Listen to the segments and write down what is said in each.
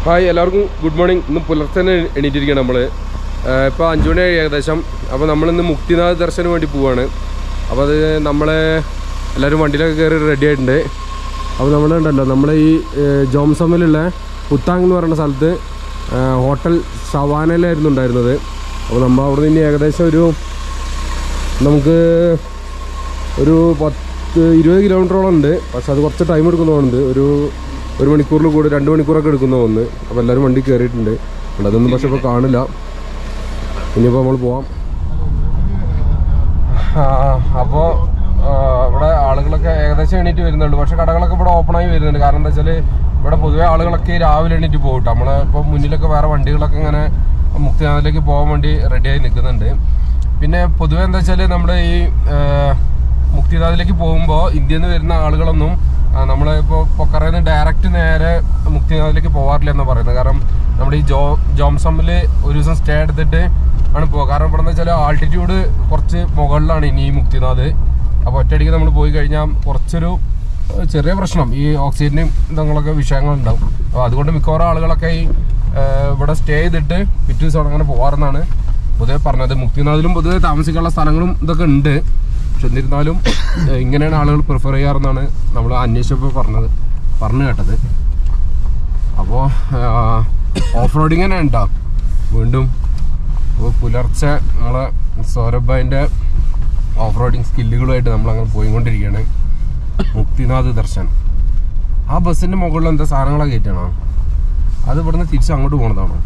Hi എല്ലാവർക്കും good morning. ഇന്ന് പുലർച്ചെ എണീറ്റിരിക്കുകയാണ് നമ്മൾ. ഇപ്പോൾ 5 മണി ഏകദേശം. അപ്പോൾ നമ്മളിന്ന് മുക്തിനാഥ് ദർശനം വേണ്ടി പോവുകയാണ്. അപ്പോൾ അത് നമ്മൾ എല്ലാവരും വണ്ടിയിലൊക്കെ കയറി റെഡി ആയിട്ടുണ്ട്. അപ്പോൾ നമ്മളുണ്ടല്ലോ നമ്മൾ ഈ ജോംസമ്മിലുള്ള പുത്താങ് എന്ന് പറയുന്ന സ്ഥലത്ത് ഹോട്ടൽ സവാനയിലായിരുന്നു ഉണ്ടായിരുന്നത്. അപ്പോൾ നമ്മൾ അവിടെ നിന്ന് ഏകദേശം നമുക്ക് ഒരു 10-20 കിലോമീറ്ററോളം ഉണ്ട്. പക്ഷെ അത് കുറച്ച് ടൈം എടുക്കുന്നതുകൊണ്ട് ഒരു മണിക്കൂറിൽ കൂടി 2 മണിക്കൂറൊക്കെ എടുക്കുന്ന ഒന്ന്. അപ്പോൾ എല്ലാവരും വണ്ടി കയറിയിട്ടുണ്ട്. അതൊന്നും പക്ഷെ ഇപ്പോൾ കാണില്ല. ഇനിയിപ്പോൾ നമ്മൾ പോവാം. അപ്പോൾ ഇവിടെ ആളുകളൊക്കെ ഏകദേശം എണീറ്റ് വരുന്നുണ്ട്. പക്ഷേ കടകളൊക്കെ ഇവിടെ ഓപ്പണായി വരുന്നുണ്ട്. കാരണം എന്താ വെച്ചാൽ ഇവിടെ പൊതുവെ ആളുകളൊക്കെ രാവിലെ എണീറ്റ് പോകട്ടെ. ഇപ്പോൾ മുന്നിലൊക്കെ വേറെ വണ്ടികളൊക്കെ ഇങ്ങനെ മുക്തിനാഥിലേക്ക് പോകാൻ വേണ്ടി റെഡിയായി നിൽക്കുന്നുണ്ട്. പിന്നെ പൊതുവെ എന്താ വെച്ചാൽ നമ്മുടെ ഈ മുക്തിനാഥിലേക്ക് പോകുമ്പോൾ ഇന്ത്യയിൽ നിന്ന് വരുന്ന ആളുകളൊന്നും നമ്മളിപ്പോൾ പൊക്കറയിൽ നിന്ന് ഡയറക്റ്റ് നേരെ മുക്തിനാഥിലേക്ക് പോകാറില്ല എന്നാണ് പറയുന്നത്. കാരണം നമ്മുടെ ഈ ജോംസമ്മിൽ ഒരു ദിവസം സ്റ്റേ എടുത്തിട്ട് ആണ് പോകുക. കാരണം ഇവിടെ എന്ന് വെച്ചാൽ ആൾട്ടിറ്റ്യൂഡ് കുറച്ച് മുകളിലാണ് ഇനി ഈ മുക്തിനാഥ്. അപ്പോൾ ഒറ്റയടിക്ക് നമ്മൾ പോയി കഴിഞ്ഞാൽ കുറച്ചൊരു ചെറിയ പ്രശ്നം, ഈ ഓക്സിജനും ഇതങ്ങളൊക്കെ വിഷയങ്ങളുണ്ടാവും. അപ്പോൾ അതുകൊണ്ട് മിക്കവാറും ആളുകളൊക്കെ ഈ ഇവിടെ സ്റ്റേ ചെയ്തിട്ട് പിറ്റേ ദിവസം അങ്ങനെ പോകാറെന്നാണ് പൊതുവെ പറഞ്ഞത്. മുക്തിനാഥിലും പൊതുവെ താമസിക്കാനുള്ള സ്ഥലങ്ങളും ഇതൊക്കെ ഉണ്ട്. പക്ഷെ എന്നിരുന്നാലും ഇങ്ങനെയാണ് ആളുകൾ പ്രിഫർ ചെയ്യാറെന്നാണ് നമ്മൾ അന്വേഷിച്ചപ്പോൾ പറഞ്ഞു കേട്ടത്. അപ്പോൾ ഓഫ് റോഡിങ് തന്നെ ഉണ്ടാവും വീണ്ടും. അപ്പോൾ പുലർച്ചെ നമ്മളെ സൗരഭ്ബായിൻ്റെ ഓഫ് റോഡിങ് സ്കില്ലുകളുമായിട്ട് നമ്മളങ്ങനെ പോയിക്കൊണ്ടിരിക്കുകയാണ്. മുക്തിനാഥ് ദർശൻ. ആ ബസ്സിൻ്റെ മുകളിൽ എന്താ സാധനങ്ങളൊക്കെ കയറ്റണോ? അത് ഇവിടുന്ന് തിരിച്ച് അങ്ങോട്ട് പോകണതാണോ?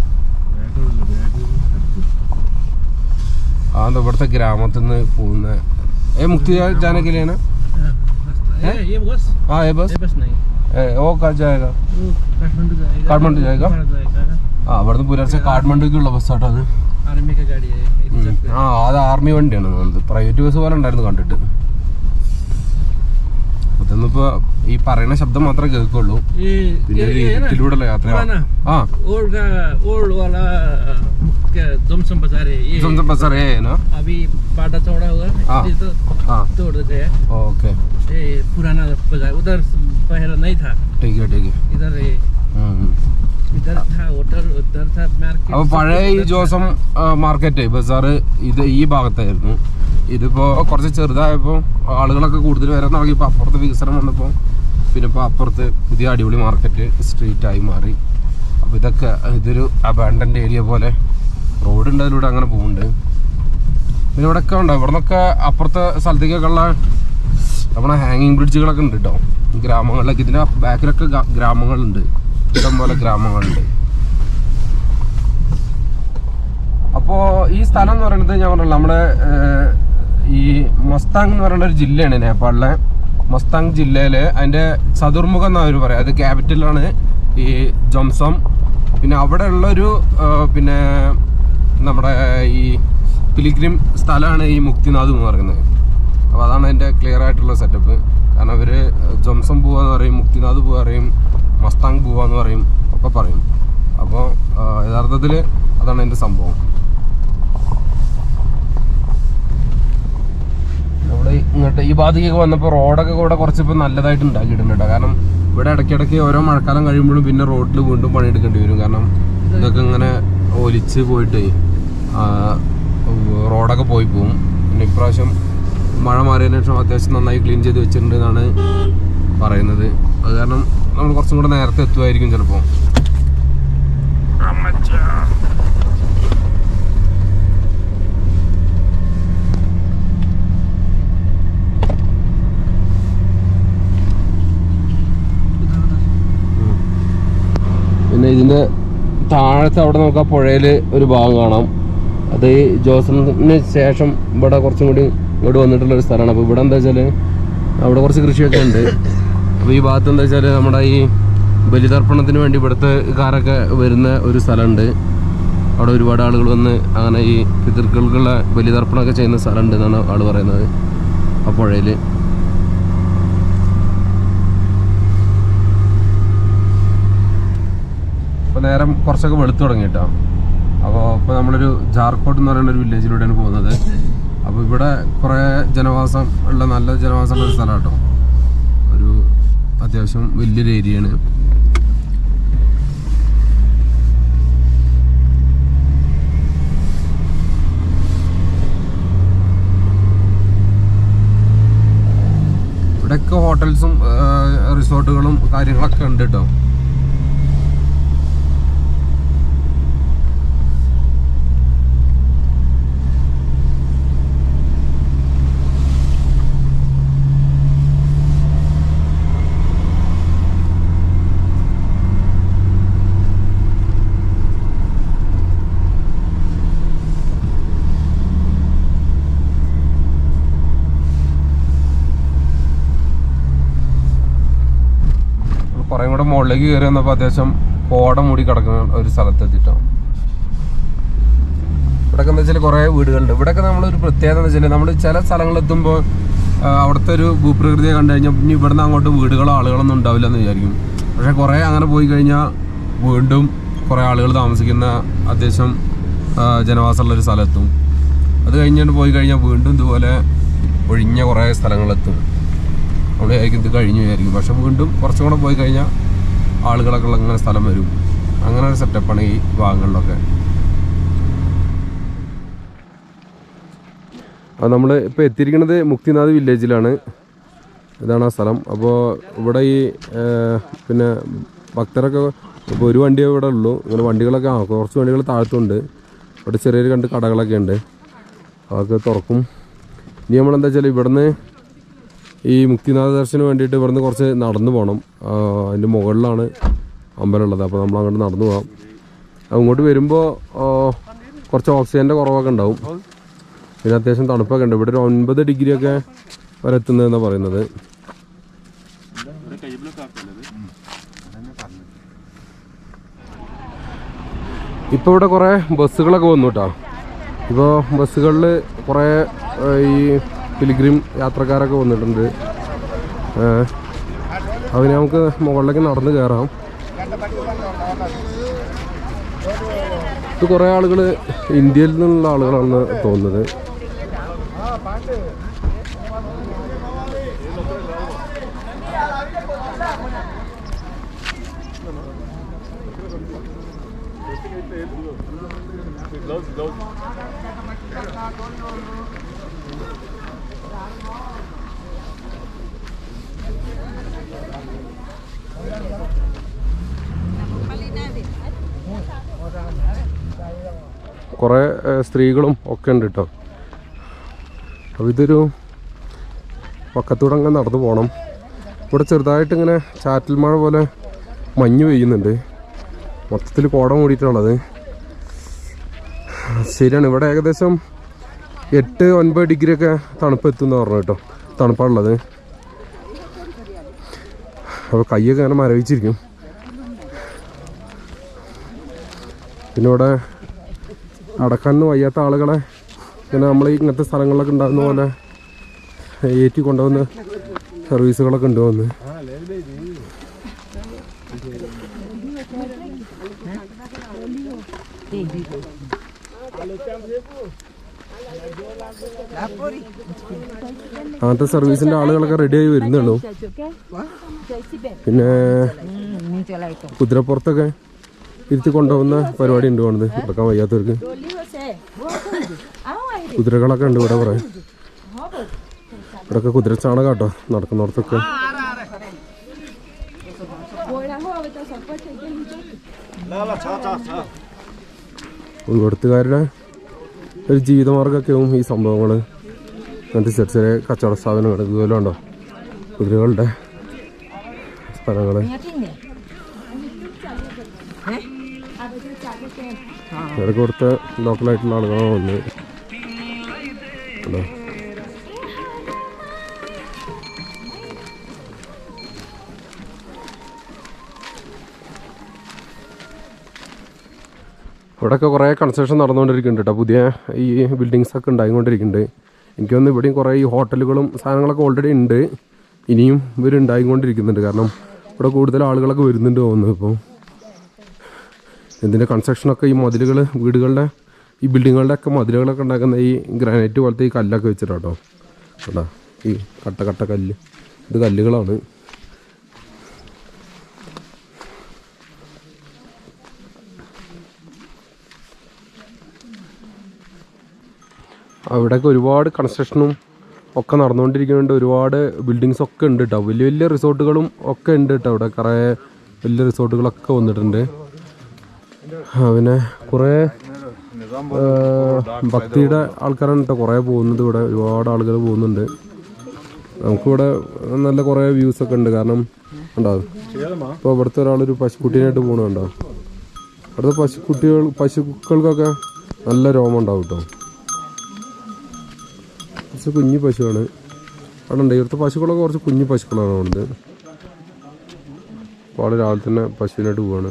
അതെന്താ ഇവിടുത്തെ ഗ്രാമത്തിൽ നിന്ന് പോകുന്ന मुक्तिनाथ जाने के लिए ना? ये बस? हाँ ये बस नहीं। वो कहाँ जाएगा? काठमांडू जाएगा? हाँ ഇവിടുന്ന് പുലർച്ചെ കാഠ്മണ്ഡുക്കുള്ള ബസ്സാട്ടോ അത്. ആർമിയുടെ ഗാഡിയാണ്. ആ അത് ആർമി വണ്ടിയാണ്. പ്രൈവറ്റ് ബസ് പോലെ ഉണ്ടായിരുന്നു കണ്ടിട്ട്. ഇതൊന്നിപ്പോ ഈ പറയുന്ന ശബ്ദം മാത്രമേ കേൾക്കുള്ളൂ. പിന്നെ ഇരുട്ടിലൂടെയുള്ള യാത്ര. जमसम बाजार है ना? अभी पाटा चौड़ा हुआ तोड़ देते हैं. ओके. ये पुराना बाजार उधर पहले नहीं था. ठीक है इधर इधर था होटल, उधर था मार्केट. അപ്പോൾ പഴയ ഈ ജോസം മാർക്കറ്റ് ബസാർ ഇത് ഈ ഭാഗത്തായിരുന്നു. ഇതിപ്പോൾ കുറച്ച് ചെറുതായപ്പോൾ ആളുകളൊക്കെ കൂടുതൽ വരാൻ തുടങ്ങിയപ്പോൾ അപ്പുറത്ത് വികസനം വന്നപ്പോൾ പിന്നെ ഇപ്പോൾ അപ്പുറത്ത് പുതിയ അടിപൊളി മാർക്കറ്റ് സ്ട്രീറ്റായി മാറി. അപ്പോൾ ഇതൊരു അബാൻഡൻ്റ് ഏരിയ പോലെ റോഡുണ്ട്, അതിലൂടെ അങ്ങനെ പോകുന്നുണ്ട്. പിന്നെ ഇവിടെയൊക്കെ ഉണ്ട്. ഇവിടെ നിന്നൊക്കെ അപ്പുറത്തെ സ്ഥലത്തേക്കൊക്കെ ഉള്ള നമ്മുടെ ഹാങ്ങിങ് ബ്രിഡ്ജുകളൊക്കെ ഉണ്ട് കേട്ടോ ഗ്രാമങ്ങളിലൊക്കെ. ഇതിൻ്റെ ബാക്കിലൊക്കെ ഗ്രാമങ്ങളുണ്ട്, ഇഷ്ടംപോലെ ഗ്രാമങ്ങളുണ്ട്. അപ്പോൾ ഈ സ്ഥലം എന്ന് പറയുന്നത് ഞാൻ പറഞ്ഞല്ലോ നമ്മുടെ ഈ മസ്താങ് എന്ന് പറയുന്ന ഒരു ജില്ലയാണ് നേപ്പാളിലെ. മസ്താങ് ജില്ലയിൽ അതിൻ്റെ ചതുർമുഖം എന്നാണ് അവർ പറയുക. അത് ക്യാപിറ്റലാണ് ഈ ജോംസം. പിന്നെ അവിടെ ഉള്ളൊരു പിന്നെ നമ്മുടെ ഈ പിലിഗ്രിം സ്ഥലമാണ് ഈ മുക്തിനാഥ് എന്ന് പറയുന്നത്. അപ്പോൾ അതാണ് അതിൻ്റെ ക്ലിയർ ആയിട്ടുള്ള സെറ്റപ്പ്. കാരണം അവർ ജോംസം പോവാന്ന് പറയും, മുക്തിനാഥ് പോവാ പറയും, മസ്താങ് പോവാന്ന് പറയും, ഒക്കെ പറയും. അപ്പോൾ യഥാർത്ഥത്തിൽ അതാണ് അതിൻ്റെ സംഭവം. നമ്മൾ ഇങ്ങോട്ട് ഈ ഭാഗത്തേക്കൊക്കെ വന്നപ്പോൾ റോഡൊക്കെ ഇവിടെ കുറച്ചിപ്പോൾ നല്ലതായിട്ട് ഉണ്ടാക്കിയിട്ടുണ്ട്. കാരണം ഇവിടെ ഇടയ്ക്കിടയ്ക്ക് ഓരോ മഴക്കാലം കഴിയുമ്പോഴും പിന്നെ റോഡിൽ വീണ്ടും പണിയെടുക്കേണ്ടി വരും. കാരണം ഇതൊക്കെ ഇങ്ങനെ ഒലിച്ച് പോയിട്ട് റോഡൊക്കെ പോയി പോവും. പിന്നെ ഇപ്രാവശ്യം മഴ മാറിയതിനു ശേഷം അത്യാവശ്യം നന്നായി ക്ലീൻ ചെയ്ത് വെച്ചിട്ടുണ്ട് എന്നാണ് പറയുന്നത്. അത് കാരണം നമ്മൾ കുറച്ചും കൂടെ നേരത്തെ എത്തുമായിരിക്കും ചിലപ്പോൾ. പിന്നെ ഇതിൻ്റെ താഴത്തെ അവിടെ നമുക്ക് ആ പുഴയിൽ ഒരു ഭാഗം കാണാം. അത് ജോസഫിന് ശേഷം ഇവിടെ കുറച്ചും കൂടി ഇങ്ങോട്ട് വന്നിട്ടുള്ളൊരു സ്ഥലമാണ്. അപ്പോൾ ഇവിടെ എന്താ വെച്ചാൽ അവിടെ കുറച്ച് കൃഷിയൊക്കെ ഉണ്ട്. അപ്പോൾ ഈ ഭാഗത്ത് എന്താ വെച്ചാൽ നമ്മുടെ ഈ ബലിതർപ്പണത്തിന് വേണ്ടി ഇവിടുത്തെ കാരൊക്കെ വരുന്ന ഒരു സ്ഥലമുണ്ട്. അവിടെ ഒരുപാട് ആളുകൾ വന്ന് അങ്ങനെ ഈ പിതൃക്കൾക്കുള്ള ബലിതർപ്പണമൊക്കെ ചെയ്യുന്ന സ്ഥലമുണ്ട് എന്നാണ് ആൾ പറയുന്നത് ആ പുഴയിൽ. ഇപ്പോൾ നേരം കുറച്ചൊക്കെ വെളുത്തു തുടങ്ങിയിട്ടോ. അപ്പോൾ നമ്മളൊരു ജാർക്കോട്ട് എന്ന് പറയുന്ന ഒരു വില്ലേജിലൂടെയാണ് പോകുന്നത്. അപ്പോൾ ഇവിടെ കുറേ ജനവാസം ഉള്ള നല്ല ജനവാസമുള്ള ഒരു സ്ഥലം കേട്ടോ. ഒരു അത്യാവശ്യം വലിയൊരു ഏരിയയാണ്. ഇവിടെയൊക്കെ ഹോട്ടൽസും റിസോർട്ടുകളും കാര്യങ്ങളൊക്കെ ഉണ്ട് കേട്ടോ. കുറേ കൂടെ മുകളിലേക്ക് കയറി വന്നപ്പോൾ അത്യാവശ്യം കോട മൂടി കിടക്കുന്ന ഒരു സ്ഥലത്തെത്തിയിട്ടാണ്. ഇവിടെയൊക്കെ എന്താ വെച്ചാൽ കുറേ വീടുകളുണ്ട്. ഇവിടെയൊക്കെ നമ്മളൊരു പ്രത്യേകത എന്ന് വെച്ചാൽ നമ്മൾ ചില സ്ഥലങ്ങളെത്തുമ്പോൾ അവിടുത്തെ ഒരു ഭൂപ്രകൃതിയെ കണ്ടു കഴിഞ്ഞാൽ ഇനി ഇവിടുന്ന് അങ്ങോട്ട് വീടുകളോ ആളുകളൊന്നും ഉണ്ടാവില്ല എന്ന് വിചാരിക്കും. പക്ഷേ കുറേ അങ്ങനെ പോയി കഴിഞ്ഞാൽ വീണ്ടും കുറേ ആളുകൾ താമസിക്കുന്ന അത്യാവശ്യം ജനവാസമുള്ളൊരു സ്ഥലത്തും, അത് കഴിഞ്ഞിട്ട് പോയി കഴിഞ്ഞാൽ വീണ്ടും ഇതുപോലെ ഒഴിഞ്ഞ കുറേ സ്ഥലങ്ങളെത്തും. അവിടെ ആയിരിക്കും ഇത് കഴിഞ്ഞു വിചാരിക്കും. പക്ഷെ വീണ്ടും കുറച്ചും കൂടെ പോയി കഴിഞ്ഞാൽ ആളുകളൊക്കെ ഉള്ള അങ്ങനെ സ്ഥലം വരും. അങ്ങനെ ഒരു സെറ്റപ്പാണ് ഈ ഭാഗങ്ങളിലൊക്കെ. അപ്പോൾ നമ്മൾ ഇപ്പോൾ എത്തിയിരിക്കുന്നത് മുക്തിനാഥ് വില്ലേജിലാണ്. ഇതാണ് ആ സ്ഥലം. അപ്പോൾ ഇവിടെ ഈ പിന്നെ ഭക്തരൊക്കെ ഇപ്പോൾ ഒരു വണ്ടിയേ ഇവിടെ ഉള്ളൂ. ഇങ്ങനെ വണ്ടികളൊക്കെ കുറച്ച് വണ്ടികൾ താഴത്തുണ്ട്. ഇവിടെ ചെറിയൊരു 2 കടകളൊക്കെ ഉണ്ട്. അതൊക്കെ തുറക്കും. ഇനി നമ്മളെന്താ വെച്ചാൽ ഇവിടുന്ന് ഈ മുക്തിനാഥ ദർശനം വേണ്ടിയിട്ട് ഇവിടുന്ന് കുറച്ച് നടന്നു പോകണം. അതിൻ്റെ മുകളിലാണ് അമ്പലമുള്ളത്. അപ്പോൾ നമ്മൾ അങ്ങോട്ട് നടന്നു പോകാം. അങ്ങോട്ട് വരുമ്പോൾ കുറച്ച് ഓക്സിജൻ്റെ കുറവൊക്കെ ഉണ്ടാവും. പിന്നെ അത്യാവശ്യം തണുപ്പൊക്കെ ഉണ്ട്. ഇവിടെ ഒരു 9 ഡിഗ്രി ഒക്കെ വരെ എത്തുന്നതെന്നാണ് പറയുന്നത്. ഇപ്പോൾ ഇവിടെ കുറേ ബസ്സുകളൊക്കെ വന്നു കേട്ടോ. ഇപ്പോൾ ബസ്സുകളിൽ കുറേ ഈ പിലിഗ്രിം യാത്രക്കാരൊക്കെ വന്നിട്ടുണ്ട്. അതിന് നമുക്ക് മുകളിലേക്ക് നടന്ന് കയറാം. ഇത് കുറേ ആളുകൾ ഇന്ത്യയിൽ നിന്നുള്ള ആളുകളാണെന്ന് തോന്നുന്നത്. കുറേ സ്ത്രീകളും ഒക്കെ ഉണ്ട് കേട്ടോ. അപ്പോൾ ഇതൊരു പക്കത്തൂടെ അങ്ങനെ നടന്നു പോകണം. ഇവിടെ ചെറുതായിട്ടിങ്ങനെ ചാറ്റൽ മഴ പോലെ മഞ്ഞ് പെയ്യുന്നുണ്ട്. മൊത്തത്തിൽ കോട മൂടിയിട്ടുള്ളത് ശരിയാണ്. ഇവിടെ ഏകദേശം 8-9 ഡിഗ്രി ഒക്കെ തണുപ്പ് എത്തുമെന്ന് പറഞ്ഞു കേട്ടോ. തണുപ്പാണുള്ളത്. അപ്പോൾ കൈയൊക്കെ അങ്ങനെ മരവിച്ചിരിക്കും. പിന്നെ ഇവിടെ അടക്കാനൊന്നും വയ്യാത്ത ആളുകളെ ഇങ്ങനെ നമ്മൾ ഇങ്ങനത്തെ സ്ഥലങ്ങളിലൊക്കെ ഉണ്ടാകുന്ന പോലെ ഏറ്റി കൊണ്ടുവന്ന് സർവീസുകളൊക്കെ ഉണ്ടാവുന്നു. അങ്ങനത്തെ സർവീസിൻ്റെ ആളുകളൊക്കെ റെഡിയായി വരുന്നുള്ളൂ. പിന്നെ കുതിരപ്പുറത്തൊക്കെ ഇരുത്തി കൊണ്ടുപോകുന്ന പരിപാടി ഉണ്ട്. വേണ്ടത് നടക്കാൻ വയ്യാത്തവർക്ക് കുതിരകളൊക്കെ ഉണ്ട് ഇവിടെ. കുറേ ഇവിടെയൊക്കെ കുതിരച്ചാണകം കേട്ടോ നടക്കുന്നിടത്തൊക്കെ. ഉൾപ്പെടുത്തുകാരുടെ ഒരു ജീവിതമാർഗ്ഗമൊക്കെയാവും ഈ സംഭവങ്ങൾ. അങ്ങനത്തെ ചെറിയ ചെറിയ കച്ചവട സ്ഥാപനങ്ങൾ ഇതുപോലെ ഉണ്ടോ കുതിരകളുടെ സ്ഥലങ്ങൾ. ഇവിടെയൊക്കെ ഇവിടുത്തെ ലോക്കലായിട്ടുള്ള ആളുകളാണ് വന്ന് ഉണ്ടോ. ഇവിടെയൊക്കെ കുറേ കൺസ്ട്രക്ഷൻ നടന്നുകൊണ്ടിരിക്കുന്നുണ്ട് കേട്ടോ. പുതിയ ഈ ബിൽഡിങ്സൊക്കെ ഉണ്ടായിക്കൊണ്ടിരിക്കുന്നുണ്ട്. എനിക്ക് തോന്നുന്നു ഇവിടെയും കുറേ ഈ ഹോട്ടലുകളും സാധനങ്ങളൊക്കെ ഓൾറെഡി ഉണ്ട്. ഇനിയും ഇവർ ഉണ്ടായിക്കൊണ്ടിരിക്കുന്നുണ്ട്. കാരണം ഇവിടെ കൂടുതൽ ആളുകളൊക്കെ വരുന്നുണ്ട് തോന്നുന്നു. ഇപ്പോൾ ഇതിൻ്റെ കൺസ്ട്രക്ഷനൊക്കെ ഈ മതിലുകൾ വീടുകളുടെ ഈ ബിൽഡിങ്ങുകളുടെ ഒക്കെ മതിലുകളൊക്കെ ഉണ്ടാക്കുന്ന ഈ ഗ്രാനൈറ്റ് പോലത്തെ ഈ കല്ലൊക്കെ വെച്ചിട്ടാട്ടോ. കേട്ടോ ഈ കട്ട കല്ല്, ഇത് കല്ലുകളാണ്. അവിടെയൊക്കെ ഒരുപാട് കൺസ്ട്രക്ഷനും ഒക്കെ നടന്നുകൊണ്ടിരിക്കുന്നുണ്ട്. ഒരുപാട് ബിൽഡിങ്സ് ഒക്കെ ഉണ്ട് കേട്ടോ. വലിയ വലിയ റിസോർട്ടുകളും ഒക്കെ ഉണ്ട് കേട്ടോ. ഇവിടെ കുറേ വലിയ റിസോർട്ടുകളൊക്കെ വന്നിട്ടുണ്ട്. പിന്നെ കുറേ ഭക്തിയുടെ ആൾക്കാരാണ് കേട്ടോ കുറേ പോകുന്നത്. ഇവിടെ ഒരുപാട് ആളുകൾ പോകുന്നുണ്ട്. നമുക്കിവിടെ നല്ല കുറേ വ്യൂസൊക്കെ ഉണ്ട്. കാരണം ഉണ്ടാവും ഇപ്പോൾ ഇവിടുത്തെ ഒരാളൊരു പശുക്കുട്ടീനായിട്ട് പോകണുണ്ടോ. ഇവിടുത്തെ പശുക്കൾക്കൊക്കെ നല്ല രോമം ഉണ്ടാവും കേട്ടോ. കുറച്ച് കുഞ്ഞു പശുവാണ് അവിടെ ഉണ്ട്. ഇവിടുത്തെ പശുക്കളൊക്കെ കുറച്ച് കുഞ്ഞു പശുക്കളാണ് ഉണ്ട്. അപ്പോൾ ആൾ രാവിലെ തന്നെ പശുവിനായിട്ട് പോവാണ്.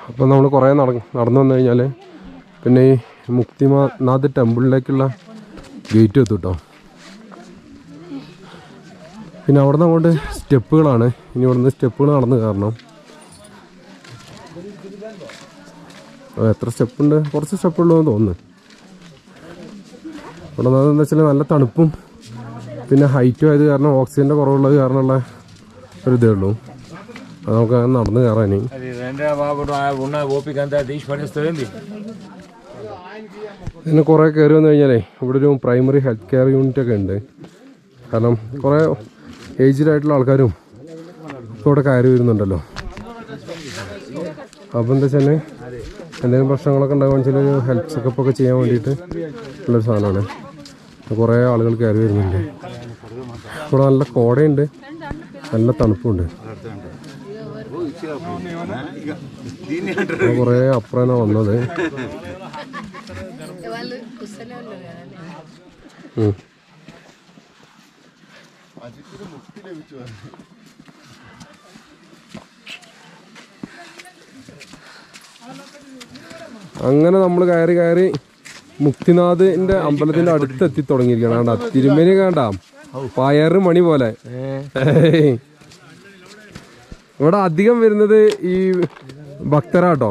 അപ്പോൾ നമ്മൾ കുറേ നടന്നു വന്നു കഴിഞ്ഞാൽ പിന്നെ ഈ മുക്തിനാഥ് ടെമ്പിളിലേക്കുള്ള ഗേറ്റ് എത്തും കേട്ടോ. പിന്നെ അവിടെ നിന്ന് അങ്ങോട്ട് സ്റ്റെപ്പുകളാണ്. ഇനി ഇവിടെ നിന്ന് സ്റ്റെപ്പുകൾ നടന്ന് കയറണം. എത്ര സ്റ്റെപ്പുണ്ട്? കുറച്ച് സ്റ്റെപ്പുള്ളതെന്ന് തോന്നുന്നു. ഇവിടെ നിന്നെന്ന് വെച്ചാൽ നല്ല തണുപ്പും പിന്നെ ഹൈറ്റും ആയത് കാരണം ഓക്സിജൻ്റെ കുറവുള്ളത് കാരണമുള്ള ഒരു ഇതേ ഉള്ളൂ. അത് നമുക്ക് നടന്ന് കയറാൻ. പിന്നെ കുറേ കയറി വന്നു കഴിഞ്ഞാലേ ഇവിടെ ഒരു പ്രൈമറി ഹെൽത്ത് കെയർ യൂണിറ്റ് ഒക്കെ ഉണ്ട്. കാരണം കുറേ ഏജ്ഡ് ആയിട്ടുള്ള ആൾക്കാരും ഇപ്പോൾ ഇവിടെ കയറി വരുന്നുണ്ടല്ലോ. അപ്പോൾ എന്താ വെച്ചാൽ എന്തെങ്കിലും പ്രശ്നങ്ങളൊക്കെ ഉണ്ടാകുകയെന്ന് വെച്ചാൽ ഒരു ഹെൽത്ത് ചെക്കപ്പൊക്കെ ചെയ്യാൻ വേണ്ടിയിട്ട് ഉള്ളൊരു സാധനമാണ്. കുറേ ആളുകൾ കയറി വരുന്നുണ്ട്. ഇവിടെ നല്ല കോടയുണ്ട്, നല്ല തണുപ്പുണ്ട്. കുറേ അപ്പുറമാണ് വന്നത്. അങ്ങനെ നമ്മൾ കയറി മുക്തിനാഥിന്റെ അമ്പലത്തിന്റെ അടുത്ത് എത്തി തുടങ്ങിയിരിക്കണം. വേണ്ട തിരുമേനി വേണ്ട പയറ് മണി പോലെ. ഇവിടെ അധികം വരുന്നത് ഈ ഭക്തരാട്ടോ.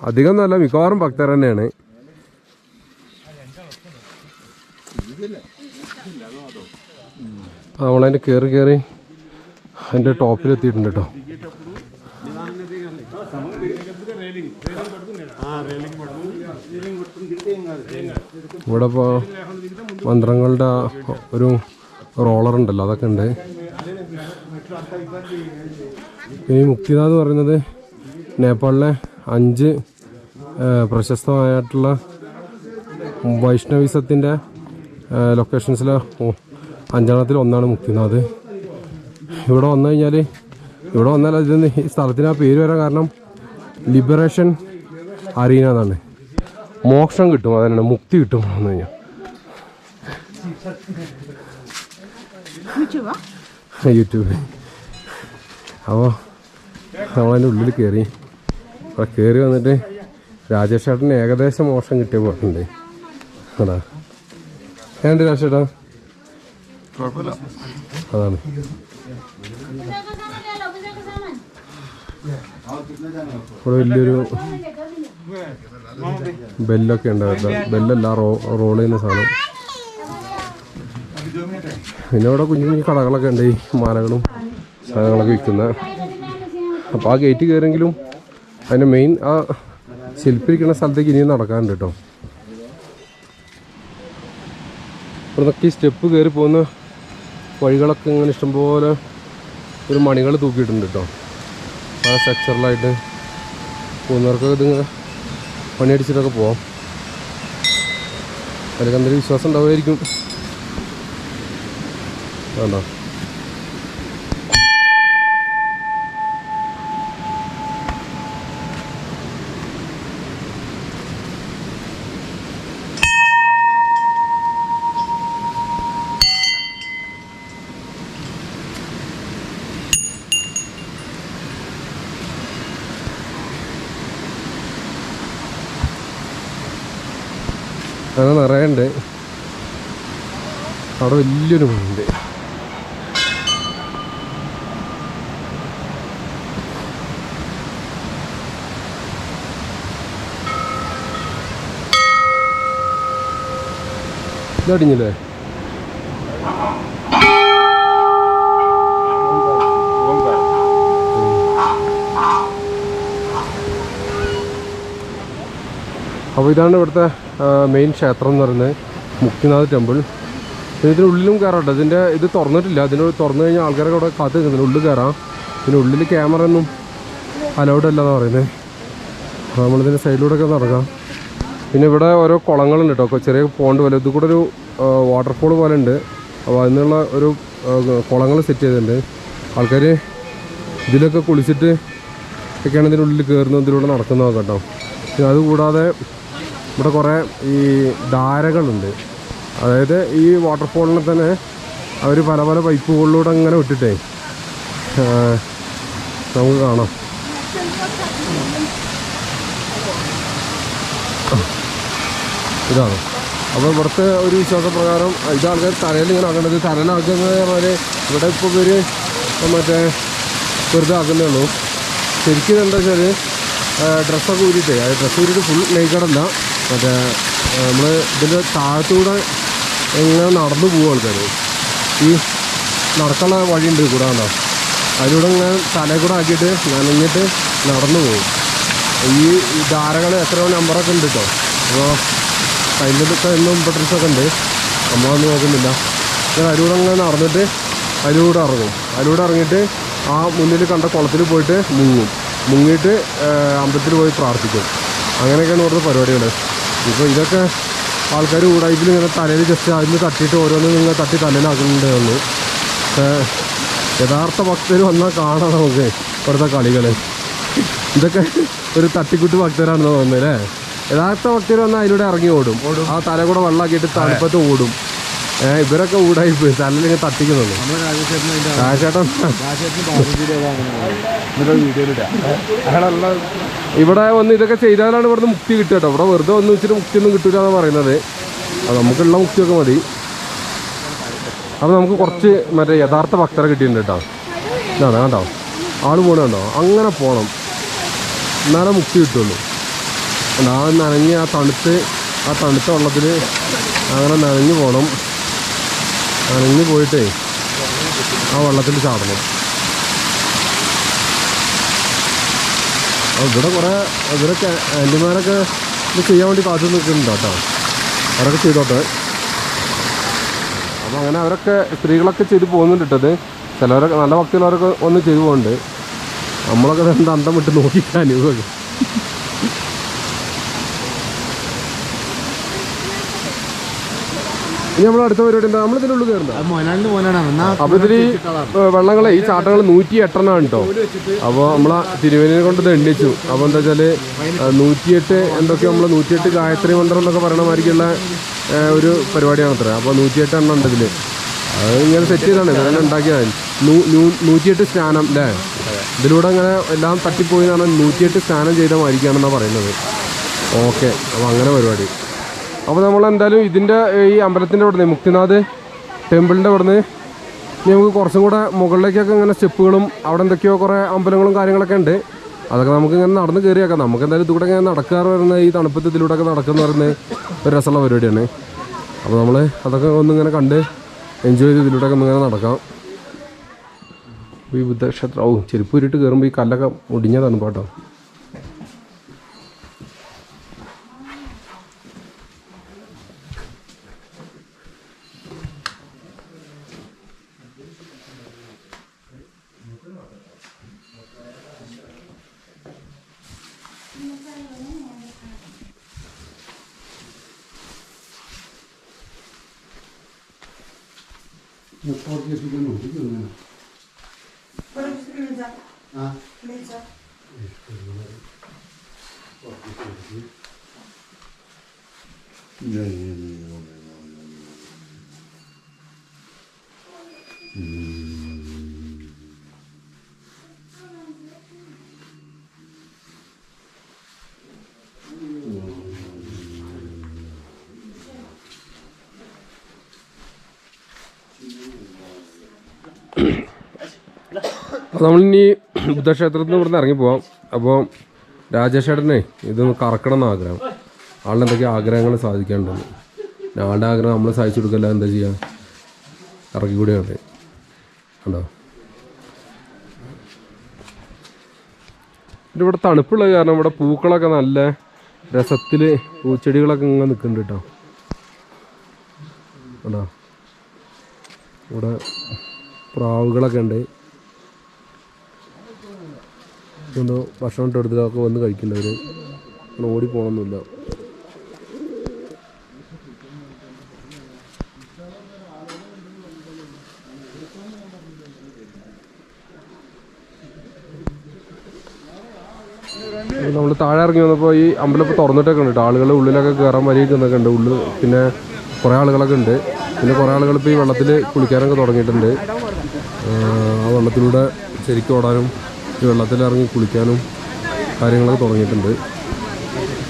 അധികം എന്നല്ല, മിക്കവാറും ഭക്തർ തന്നെയാണ്. നമ്മളതിൻ്റെ കയറി അതിൻ്റെ ടോപ്പിലെത്തിയിട്ടുണ്ട് കേട്ടോ. ഇവിടെ ഇപ്പോൾ മന്ത്രങ്ങളുടെ ഒരു റോളർ ഉണ്ടല്ലോ, അതൊക്കെ ഉണ്ട്. ഈ മുക്തിനാഥ് പറയുന്നത് നേപ്പാളിലെ 5 പ്രശസ്തമായിട്ടുള്ള വൈഷ്ണവിസത്തിൻ്റെ ലൊക്കേഷൻസിലെ 5-ത്തിൽ ഒന്നാണ് മുക്തിനാഥ്. ഇവിടെ വന്നു കഴിഞ്ഞാൽ അതിൽ ഈ സ്ഥലത്തിന് ആ പേര് വരാൻ കാരണം ലിബറേഷൻ അറീന എന്നാണ്. മോക്ഷം കിട്ടും, അതന്നെ മുക്തി കിട്ടും വന്നു കഴിഞ്ഞാൽ. യൂട്യൂബ്. അപ്പോൾ നമ്മളതിൻ്റെ ഉള്ളിൽ കയറി. അവിടെ കയറി വന്നിട്ട് രാജേഷ് ചേട്ടന് ഏകദേശം മോക്ഷം കിട്ടിയ പോയിട്ടുണ്ട്. അതാ ഏണ്ട് രാജേഷ് ചേട്ടാ, അതാണ്. ഇവിടെ വലിയൊരു ബെല്ലൊക്കെ ഉണ്ടായിരുന്നു. ബെല്ലല്ല, റോൾ ചെയ്യുന്ന സാധനം. പിന്നെ ഇവിടെ കുഞ്ഞു കുഞ്ഞു കടകളൊക്കെ ഉണ്ട്, ഈ മാലകളും സാധനങ്ങളൊക്കെ വിൽക്കുന്ന. അപ്പോൾ ആ ഗേറ്റ് കയറിയെങ്കിലും അതിൻ്റെ മെയിൻ ആ ശില്പിരിക്കുന്ന സ്ഥലത്തേക്ക് ഇനിയും നടക്കാറുണ്ട് കേട്ടോ. ഇവിടുന്നൊക്കെ ഈ സ്റ്റെപ്പ് കയറി പോകുന്ന വഴികളൊക്കെ ഇങ്ങനെ ഇഷ്ടംപോലെ ഒരു മണികൾ തൂക്കിയിട്ടുണ്ട് കേട്ടോ. ആ സ്ട്രക്ചറിലായിട്ട് പോകുന്നവർക്കൊക്കെ ഇതിങ്ങനെ പണിയടിച്ചിട്ടൊക്കെ പോവാം. അതിലൊക്കെ എന്തെങ്കിലും വിശ്വാസം ഉണ്ടാവുമായിരിക്കും. വേണ്ട അങ്ങനെ നിറയുണ്ട്. അവിടെ വലിയൊരു മണിയുണ്ട്. ഇതടിഞ്ഞില്ലേ? അപ്പോൾ ഇതാണ് ഇവിടുത്തെ മെയിൻ ക്ഷേത്രം എന്ന് പറയുന്നത്, മുക്തിനാഥ് ടെമ്പിൾ. ഇതിനുള്ളിലും കയറാം. ഇത് തുറന്നിട്ടില്ല. തുറന്നു കഴിഞ്ഞാൽ ആൾക്കാരൊക്കെ അവിടെ കാത്തു നിൽക്കുന്നുണ്ട്. ഉള്ളിൽ കയറാം. ഇതിനുള്ളിൽ ക്യാമറ ഒന്നും അലൗഡ് അല്ലെന്നാണ് പറയുന്നത്. അപ്പോൾ നമ്മളിതിൻ്റെ സൈഡിലൂടെയൊക്കെ നടക്കാം. പിന്നെ ഇവിടെ ഓരോ കുളങ്ങളുണ്ട് കേട്ടോ, ചെറിയ പോണ്ട് പോലെ. ഇത് കൂടെ ഒരു വാട്ടർഫോൾ പോലെ ഉണ്ട്. അപ്പോൾ അതിനുള്ള ഒരു കുളങ്ങൾ സെറ്റ് ചെയ്തിട്ടുണ്ട്. ആൾക്കാർ ഇതിലൊക്കെ കുളിച്ചിട്ട് ഒക്കെയാണ് ഇതിനുള്ളിൽ കയറുന്നത്, ഇതിലൂടെ നടക്കുന്നതൊക്കെ കേട്ടോ. പിന്നെ അതുകൂടാതെ ഇവിടെ കുറേ ഈ ധാരകളുണ്ട്. അതായത് ഈ വാട്ടർഫോളിനെ തന്നെ അവർ പല പല പൈപ്പുകളിലൂടെ അങ്ങനെ വിട്ടിട്ടേ നമുക്ക് കാണാം. ഇതാണ്. അപ്പോൾ ഇവിടുത്തെ ഒരു വിശ്വാസപ്രകാരം ഇത് ആൾക്കാർ തലയിൽ ഇങ്ങനെ ആക്കേണ്ടത്. തലനാക്കുന്നത് പറഞ്ഞാൽ ഇവിടെ ഇപ്പോൾ ഇവർ മറ്റേ വെറുതെ ആക്കുന്നേ ഉള്ളൂ. ശരിക്കും എന്താ വെച്ചാൽ ഡ്രസ്സൊക്കെ ഊരിയിട്ടേ, അത് ഡ്രസ്സ് ഊരിയിട്ട് ഫുൾ നെയ്ക്കടല്ല, മറ്റേ നമ്മൾ ഇതിൻ്റെ താഴത്തൂടെ എങ്ങനെ നടന്നു പോകും ആൾക്കാർ. ഈ നടക്കാനുള്ള വഴിയുണ്ട് കൂടെ കണ്ടോ, അതിലൂടെ ഇങ്ങനെ തലയിൽ കൂടെ ആക്കിയിട്ട് നനഞ്ഞിട്ട് നടന്നു പോകും. ഈ ധാരകൾ എത്രയോ നമ്പറൊക്കെ ഉണ്ട് കേട്ടോ. അപ്പോൾ അതിൻ്റെതൊക്കെ എന്നും ഇമ്പോർട്ടൻസൊക്കെ ഉണ്ട്, നമ്മളൊന്നും നോക്കുന്നില്ല. ഞാൻ അതിലൂടെ അങ്ങനെ നടന്നിട്ട് അതിലൂടെ ഇറങ്ങും. അതിലൂടെ ഇറങ്ങിയിട്ട് ആ മുന്നിൽ കണ്ട കുളത്തിൽ പോയിട്ട് മുങ്ങിയിട്ട് അമ്പലത്തിൽ പോയി പ്രാർത്ഥിക്കും. അങ്ങനെയൊക്കെയാണ് ഇവിടുത്തെ പരിപാടികൾ. ഇപ്പോൾ ഇതൊക്കെ ആൾക്കാർ ഊടായ്പിൽ ഇങ്ങനെ തലയിൽ ജസ്റ്റ് അതിൽ തട്ടിയിട്ട് ഓരോന്നും ഇങ്ങനെ തട്ടി തലയിലാക്കുന്നുണ്ടേ ഉള്ളൂ. പക്ഷേ യഥാർത്ഥ ഭക്തർ വന്നാൽ കാണാം നമുക്ക് ഇവിടുത്തെ കളികൾ. ഇതൊക്കെ ഒരു തട്ടിക്കുട്ട് ഭക്തരാണെന്ന് തോന്നുന്നത് അല്ലേ? യഥാർത്ഥ ഭക്തർ വന്നാൽ അതിലൂടെ ഇറങ്ങി ഓടും. ആ തല കൂടെ വെള്ളമാക്കിയിട്ട് തണുപ്പത്ത് ഓടും. ഇവരൊക്കെ ഊടായ്പ് തലയിലിങ്ങനെ തട്ടിക്കുന്നുള്ളൂ. രാജേട്ടൻ ഇവിടെ വന്ന് ഇതൊക്കെ ചെയ്താലാണ് ഇവിടുന്ന് മുക്തി കിട്ടുക കേട്ടോ. ഇവിടെ വെറുതെ വന്ന് വെച്ചിട്ട് മുക്തിയൊന്നും കിട്ടില്ല എന്നാണ് പറയുന്നത്. അത് നമുക്കുള്ള മുക്തിയൊക്കെ മതി. അപ്പോൾ നമുക്ക് കുറച്ച് മറ്റേ യഥാർത്ഥ ഭക്തരെ കിട്ടിയിട്ടുണ്ട് കേട്ടോ. ഇതാണ് കണ്ടോ, ആൾ പോകണുണ്ടോ? അങ്ങനെ പോകണം, എന്നാലേ മുക്തി കിട്ടുള്ളൂ. ആ നനഞ്ഞ് ആ തണുത്ത വെള്ളത്തിൽ അങ്ങനെ നനഞ്ഞു പോകണം. നനഞ്ഞു പോയിട്ടേ ആ വെള്ളത്തിൽ ചാടണം. ഇവിടെ കുറേ ഇവരൊക്കെ ആൻറ്റിമാരൊക്കെ ഇത് ചെയ്യാൻ വേണ്ടി കാത്തു നിൽക്കുന്നുണ്ട് കേട്ടോ. അവരൊക്കെ ചെയ്തോട്ടെ. അപ്പോൾ അങ്ങനെ അവരൊക്കെ സ്ത്രീകളൊക്കെ ചെയ്ത് പോകുന്നുണ്ട് ഇട്ടത്. ചിലവരൊക്കെ നല്ല ഭക്തിയുള്ളവരൊക്കെ ഒന്ന് ചെയ്തു പോകുന്നുണ്ട്. നമ്മളൊക്കെ എന്താ അന്തം വിട്ട് നോക്കിക്കാൻ ഇതൊക്കെ. ഇനി നമ്മൾ അടുത്ത പരിപാടി എന്താ? നമ്മളിതിനുള്ളിൽ കയറുന്നത്. അപ്പോൾ ഇതിൽ വെള്ളങ്ങളെ ഈ ചാട്ടങ്ങൾ 108 കേട്ടോ. അപ്പോൾ നമ്മളെ തിരുവേനിയെ കൊണ്ട് ഇത് എണ്ണിച്ചു. അപ്പോൾ എന്താ വെച്ചാൽ 108 എന്തൊക്കെയോ നമ്മൾ 108 ഗായത്രി മന്ത്രം എന്നൊക്കെ പറയണ മാതിരിക്കുള്ള ഒരു പരിപാടിയാണ് അത്ര. അപ്പോൾ 108 എണ്ണം ഉണ്ട് ഇതിൽ. അത് ഇങ്ങനെ സെറ്റ് ചെയ്താണ്, ഇതങ്ങനെ ഉണ്ടാക്കിയതാണ്. 108 സ്നാനം അല്ലേ? ഇതിലൂടെ അങ്ങനെ എല്ലാം തട്ടിപ്പോയി എന്ന് പറഞ്ഞാൽ 108 സ്നാനം ചെയ്ത മാതിരിക്കുകയാണെന്നാണ് പറയുന്നത്. ഓക്കെ, അപ്പോൾ അങ്ങനെ പരിപാടി. അപ്പോൾ നമ്മളെന്തായാലും ഇതിൻ്റെ ഈ അമ്പലത്തിൻ്റെ അവിടെ നിന്ന് മുക്തിനാഥ് ടെമ്പിളിൻ്റെ അവിടെ നിന്ന് ഇനി നമുക്ക് കുറച്ചും കൂടെ മുകളിലേക്കൊക്കെ ഇങ്ങനെ സ്റ്റെപ്പുകളും അവിടെ എന്തൊക്കെയോ കുറേ അമ്പലങ്ങളും കാര്യങ്ങളൊക്കെ ഉണ്ട്. അതൊക്കെ നമുക്ക് ഇങ്ങനെ നടന്ന് കയറിയാക്കാം. നമുക്ക് എന്തായാലും ഇതിലൂടെ ഇങ്ങനെ നടക്കാറ് വരുന്നത് ഈ തണുപ്പത്ത് ഇതിലൂടെയൊക്കെ നടക്കുന്ന പറയുന്നത് ഒരു രസമുള്ള പരിപാടിയാണ്. അപ്പോൾ നമ്മൾ അതൊക്കെ ഒന്നിങ്ങനെ കണ്ട് എൻജോയ് ചെയ്ത് ഇതിലൂടെയൊക്കെ ഒന്നിങ്ങനെ നടക്കാം. ഈ ബുദ്ധക്ഷേത്രം ചെരുപ്പ് ഉരുട്ട് കയറുമ്പോൾ ഈ കല്ലൊക്കെ ഒടിഞ്ഞതാണ് കേട്ടോ. അപ്പോൾ നമ്മളിനി ബുദ്ധക്ഷേത്രത്തിൽ നിന്ന് ഇവിടുന്ന് ഇറങ്ങിപ്പോവാം. അപ്പോൾ രാജേഷേട്ടനെ ഇതൊന്ന് കറക്കണം എന്ന് ആഗ്രഹം. ആളുടെ എന്തൊക്കെയോ ആഗ്രഹങ്ങൾ സാധിക്കാനുണ്ടെന്ന്. ആളുടെ ആഗ്രഹം നമ്മൾ സാധിച്ചു കൊടുക്കല്ല, എന്താ ചെയ്യുക, ഇറക്കി കൂടിയാണ് കണ്ടോ. ഇവിടെ തണുപ്പുള്ള കാരണം ഇവിടെ പൂക്കളൊക്കെ നല്ല രസത്തിൽ പൂച്ചെടികളൊക്കെ ഇങ്ങനെ നിൽക്കുന്നുണ്ട് കേട്ടോ. കേട്ടോ ഇവിടെ പ്രാവുകളൊക്കെ ഉണ്ട്. ഒന്ന് ഭക്ഷണം ഇട്ടെടുത്തിട്ടൊക്കെ വന്ന് കഴിക്കേണ്ടവർ ഓടി പോകണമെന്നില്ല. നമ്മൾ താഴെ ഇറങ്ങി വന്നപ്പോൾ ഈ അമ്പലം തുറന്നിട്ടൊക്കെ ഉണ്ട്. ആളുകൾ ഉള്ളിലൊക്കെ കയറാൻ വരിയൊക്കെ ഉണ്ട് ഉള്ളിൽ. പിന്നെ കുറേ ആളുകളൊക്കെ ഉണ്ട്. പിന്നെ കുറേ ആളുകൾ ഇപ്പോൾ ഈ വെള്ളത്തിൽ കുളിക്കാനൊക്കെ തുടങ്ങിയിട്ടുണ്ട്. ആ വെള്ളത്തിലൂടെ ശരിക്കും ഓടാനും ഈ വെള്ളത്തിലിറങ്ങി കുളിക്കാനും കാര്യങ്ങളൊക്കെ തുടങ്ങിയിട്ടുണ്ട്.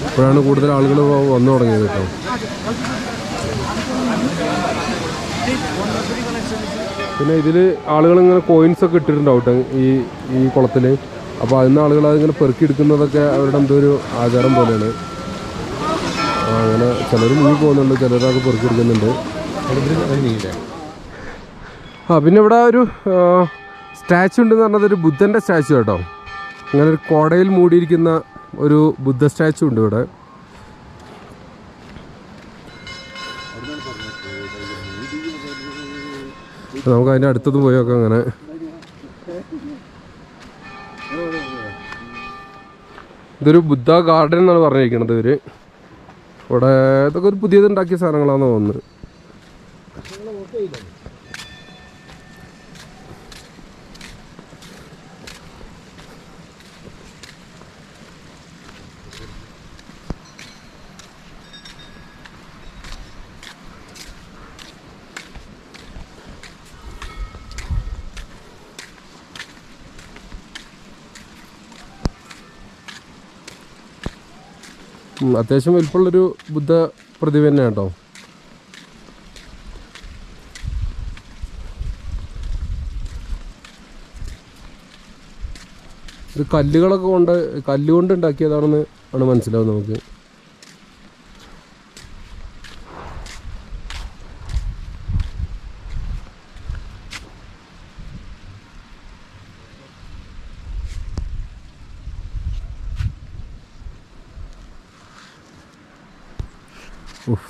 ഇപ്പോഴാണ് കൂടുതൽ ആളുകൾ വന്നു തുടങ്ങിയത് കേട്ടോ. പിന്നെ ഇതിൽ ആളുകൾ ഇങ്ങനെ കോയിൻസൊക്കെ ഇട്ടിട്ടുണ്ടാവും കേട്ടോ ഈ കുളത്തിൽ. അപ്പോൾ അതിന് ആളുകൾ അതിങ്ങനെ പെറുക്കിയെടുക്കുന്നതൊക്കെ അവരുടെ എന്തോ ഒരു ആചാരം പോലെയാണ്. അങ്ങനെ ചിലർ മുങ്ങി പോകുന്നുണ്ട്, ചിലരൊക്കെ പെറുക്കിയെടുക്കുന്നുണ്ട്. പിന്നെ ഇവിടെ ഒരു സ്റ്റാച്ചു ഉണ്ടെന്ന് പറഞ്ഞത് ഒരു ബുദ്ധൻ്റെ സ്റ്റാച്ചു കേട്ടോ. അങ്ങനെ ഒരു കോടയിൽ മൂടിയിരിക്കുന്ന ഒരു ബുദ്ധ സ്റ്റാച്ചു ഉണ്ട് ഇവിടെ. നമുക്ക് അതിൻ്റെ അടുത്തത് പോയൊക്കെ അങ്ങനെ. ഇതൊരു ബുദ്ധ ഗാർഡൻ എന്നാണ് പറഞ്ഞിരിക്കുന്നത് ഇവർ. ഇവിടെ ഇതൊക്കെ ഒരു പുതിയത് ഉണ്ടാക്കിയ സാധനങ്ങളാണെന്ന് തോന്നുന്നത്. അത്യാവശ്യം വലിപ്പമുള്ളൊരു ബുദ്ധ പ്രതിമ തന്നെ കേട്ടോ. ഇത് കല്ലുകൊണ്ട് ഉണ്ടാക്കിയതാണെന്ന് ആണ് മനസ്സിലാവും നമുക്ക്.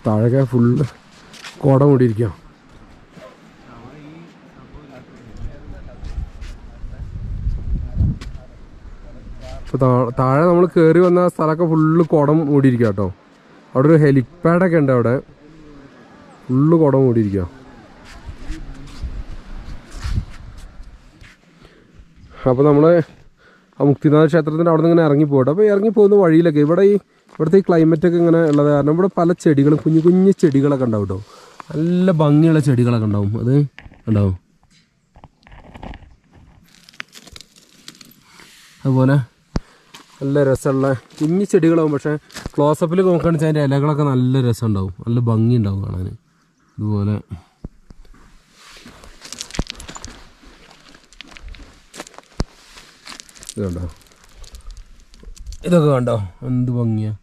താഴെ ഫുള്ള് കോട മൂടിയിരിക്കാം. അപ്പോൾ താഴെ നമ്മൾ കയറി വന്ന സ്ഥലമൊക്കെ ഫുള്ള് കുടം മൂടിയിരിക്കുക കേട്ടോ. അവിടെ ഒരു ഹെലിപ്പാഡൊക്കെ ഉണ്ട്, അവിടെ ഫുള്ള് കുടം മൂടിയിരിക്കുക. അപ്പോൾ നമ്മൾ ആ മുക്തിനാഥ ക്ഷേത്രത്തിൻ്റെ അവിടെ നിന്ന് ഇങ്ങനെ ഇറങ്ങിപ്പോട്ടെ. അപ്പോൾ ഇറങ്ങിപ്പോകുന്ന വഴിയിലൊക്കെ ഇവിടുത്തെ ഈ ക്ലൈമറ്റൊക്കെ ഇങ്ങനെ ഉള്ളത് കാരണം ഇവിടെ പല ചെടികളും കുഞ്ഞു കുഞ്ഞു ചെടികളൊക്കെ ഉണ്ടാവും കേട്ടോ. നല്ല ഭംഗിയുള്ള ചെടികളൊക്കെ ഉണ്ടാവും. അത് ഉണ്ടാവും. അതുപോലെ നല്ല രസമുള്ള കുഞ്ഞു ചെടികളാവും. പക്ഷേ ക്ലോസപ്പിൽ നോക്കുകയാണെന്ന് വെച്ചാൽ അതിൻ്റെ ഇലകളൊക്കെ നല്ല രസം ഉണ്ടാവും, നല്ല ഭംഗി ഉണ്ടാവും കാണാൻ. ഇതുപോലെ ഇത് കണ്ടോ, ഇതൊക്കെ കണ്ടോ എന്ത് ഭംഗിയാ.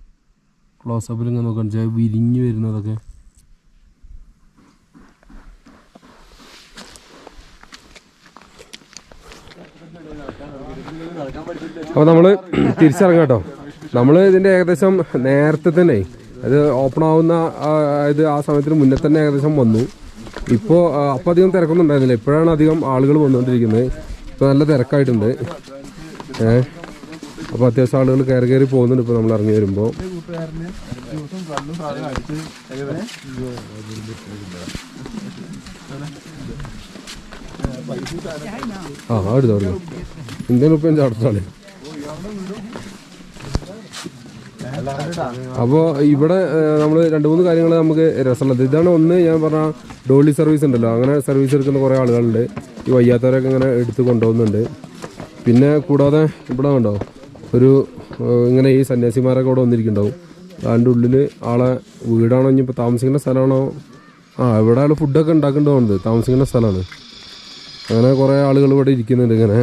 ക്ലോസപ്പിൽ ഇങ്ങനെ നോക്കുകയാണെന്ന് വെച്ചാൽ വിരിഞ്ഞു വരുന്നതൊക്കെ. അപ്പോൾ നമ്മൾ തിരിച്ചിറങ്ങാം കേട്ടോ. നമ്മൾ ഇതിൻ്റെ ഏകദേശം നേരത്തെ തന്നെ അത് ഓപ്പൺ ആവുന്ന ആ സമയത്തിന് മുന്നേ തന്നെ ഏകദേശം വന്നു. ഇപ്പോൾ അപ്പം അധികം തിരക്കൊന്നും ഉണ്ടായിരുന്നില്ല. ഇപ്പോഴാണ് അധികം ആളുകൾ വന്നുകൊണ്ടിരിക്കുന്നത്. ഇപ്പോൾ നല്ല തിരക്കായിട്ടുണ്ട്. അപ്പോൾ അത്യാവശ്യം ആളുകൾ കയറി പോകുന്നുണ്ട് ഇപ്പോൾ നമ്മൾ ഇറങ്ങി വരുമ്പോൾ. എടുത്തു പറഞ്ഞു ഇന്ത്യൻ ഉപ്പയും ചാടത്താളെ. അപ്പോൾ ഇവിടെ നമ്മൾ 2-3 കാര്യങ്ങൾ നമുക്ക് രസമുള്ളത് ഇതാണ്. ഒന്ന് ഞാൻ പറഞ്ഞ ഡോളി സർവീസ് ഉണ്ടല്ലോ, അങ്ങനെ സർവീസ് എടുക്കുന്ന കുറേ ആളുകളുണ്ട്. ഈ വയ്യാത്തവരൊക്കെ ഇങ്ങനെ എടുത്ത് കൊണ്ടുപോകുന്നുണ്ട്. പിന്നെ കൂടാതെ ഇവിടെ ഉണ്ടോ ഒരു ഇങ്ങനെ ഈ സന്യാസിമാരൊക്കെ ഇവിടെ വന്നിരിക്കുന്നുണ്ടാവും. അതിൻ്റെ ഉള്ളിൽ ആളെ വീടാണോ ഇനിയിപ്പോൾ താമസിക്കുന്ന സ്ഥലമാണോ, ഇവിടെ ആൾ ഫുഡൊക്കെ ഉണ്ടാക്കേണ്ടതുണ്ട്, താമസിക്കുന്ന സ്ഥലമാണ്. അങ്ങനെ കുറേ ആളുകൾ ഇവിടെ ഇരിക്കുന്നുണ്ട് ഇങ്ങനെ.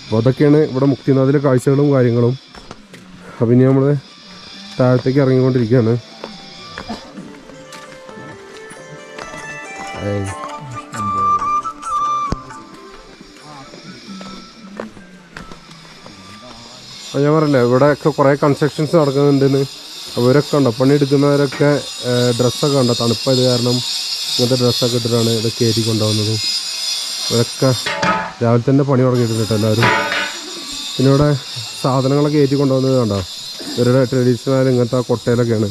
അപ്പോൾ അതൊക്കെയാണ് ഇവിടെ മുക്തിനാഥിലെ കാഴ്ചകളും കാര്യങ്ങളും. അപ്പം ഇനി നമ്മൾ താഴത്തേക്ക് ഇറങ്ങിക്കൊണ്ടിരിക്കുകയാണ്. ഞാൻ പറഞ്ഞില്ലേ ഇവിടെയൊക്കെ കുറേ കൺസ്ട്രക്ഷൻസ് നടക്കുന്നുണ്ടെന്ന്. അവരൊക്കെ ഉണ്ടോ പണിയെടുക്കുന്നവരൊക്കെ ഡ്രസ്സൊക്കെ ഉണ്ടോ, തണുപ്പായത് കാരണം ഇങ്ങനത്തെ ഡ്രസ്സൊക്കെ ഇട്ടിട്ടാണ് ഇത് കയറ്റി കൊണ്ടുപോകുന്നതും. ഇവരൊക്കെ രാവിലെ തന്നെ പണി തുടങ്ങിയിട്ടുണ്ട് കേട്ടോ എല്ലാവരും. പിന്നെ ഇവിടെ സാധനങ്ങളൊക്കെ കയറ്റി കൊണ്ടുപോകുന്നത് കണ്ടോ, ഇവരുടെ ട്രഡീഷണൽ ഇങ്ങനത്തെ കൊട്ടയിലൊക്കെയാണ്.